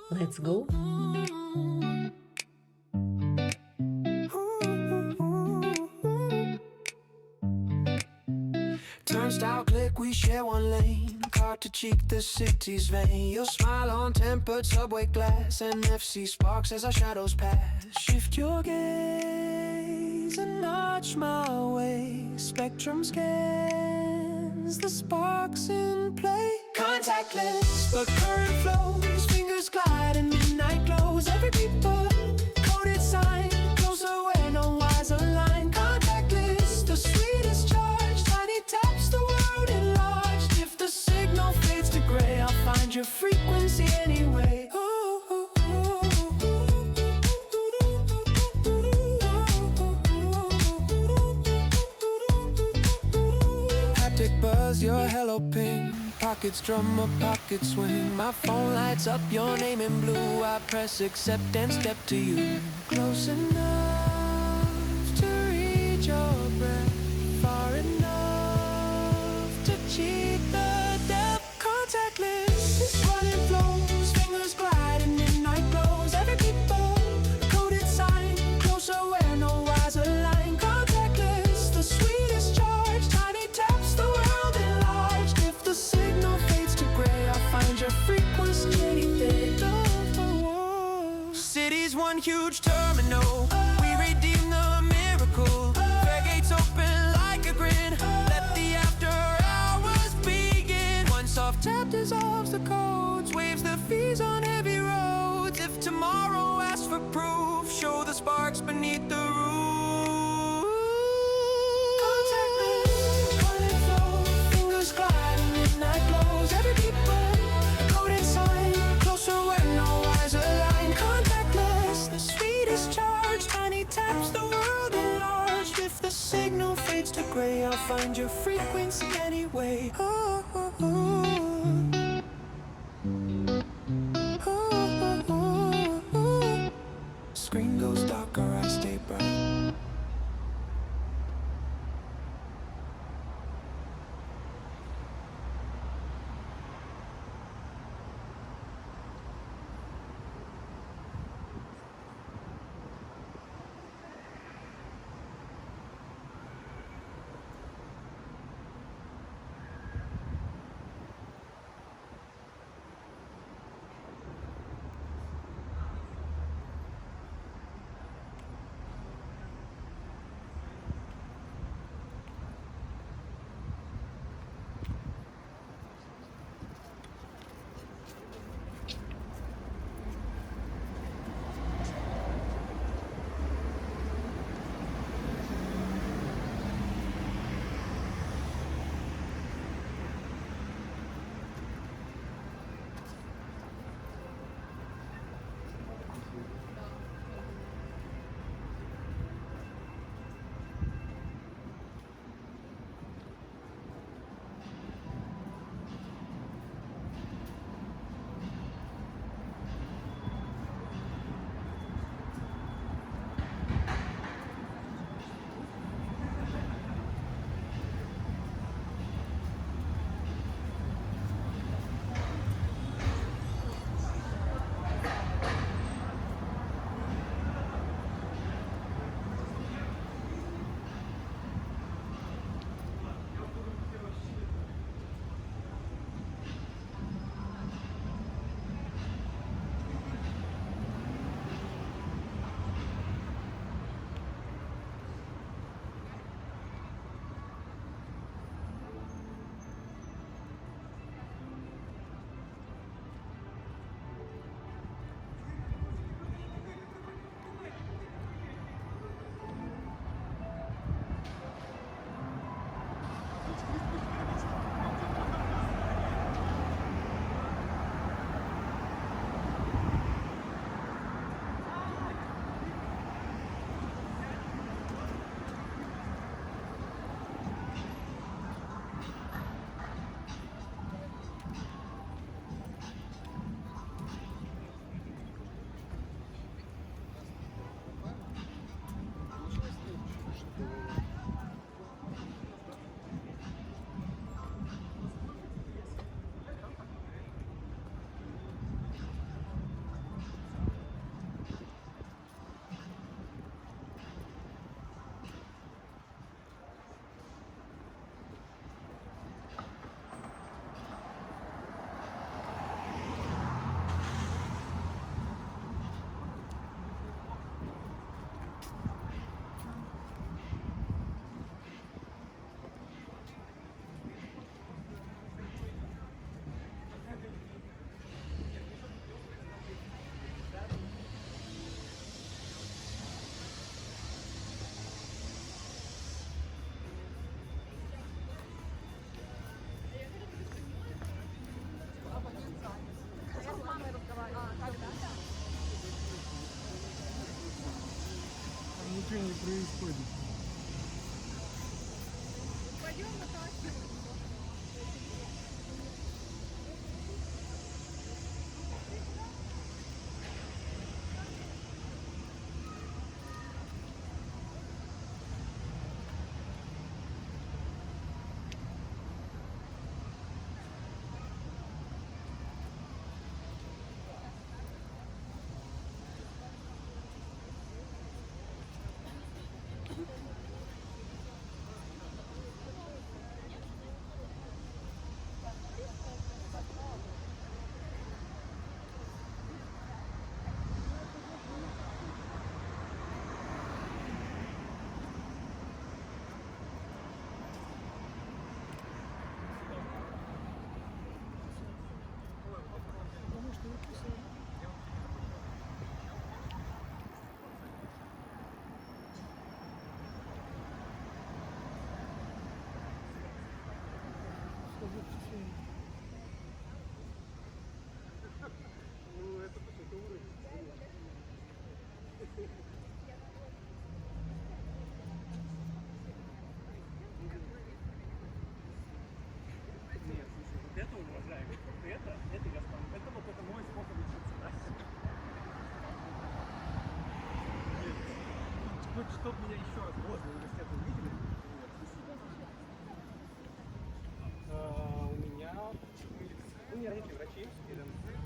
Let's go. Turnstile click, we share one lane. Car to cheek, the city's vein. Your smile on tempered subway glass. NFC sparks as our shadows pass. Shift your gaze and notch my way. Spectrum scans the sparks in play. Contactless, but current flows. Fingers glide in midnight glows. Every beeper, coded sign. Closer where no wires align. Contactless, the sweetest charge. Tiny taps the world enlarged. If the signal fades to gray, I'll find your frequency anyway. Haptic buzz, your hello ping. Pockets drum, a pocket swing. My phone lights up, your name in blue. I press accept and step to you. Close enough to read your breath. Far enough to cheat the depth. Contactless, it's running flows. Fingers glide in midnight glows. Every people, coded sign. Closer where no wires align. Contactless, the sweetest charge. Tiny taps the world enlarged. If the signal fades to gray, I'll find your frequency any day. City's one huge terminal. We redeem the miracle. Fairgates open like a grin. Let the after hours begin. One soft tap dissolves the codes. Waves the fees on heavy roads. If tomorrow asks for proof, show the sparks beneath the roof. Contactless, running flow. Fingers glide in midnight glows. Every people, coded sign. Closer where no wires align. Contactless, the sweetest charge. Tiny taps the world enlarged. If the signal fades to gray, I'll find your frequency anyway. Screen goes dark, our eyes stay bright. ничего не происходит. Пойдем на такси. Ну, это уровень. Нет, слушай, вот это уважаемый, вот это я стану. Это вот это мой способ учиться, да? Хоть чтобы меня еще раз возле университета увидели. У меня у меня родители врачи.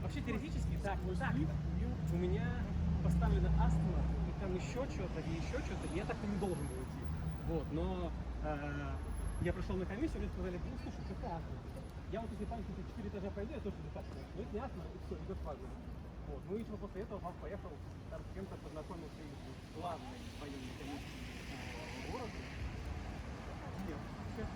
Вообще теоретически так, ну так. У меня поставлена астма, и там еще что-то, и я так-то не должен был идти. Вот, но я пришел на комиссию, мне сказали, ну слушай, это астма. Я вот если память 4 этажа пойду, я тоже достаточно. Но это не астма, и все, идет фаза. Вот, ну и после этого папа поехал, там с кем-то познакомился из главной военной комиссии города. Нет, сейчас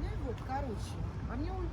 Ну и вот, короче, а мне он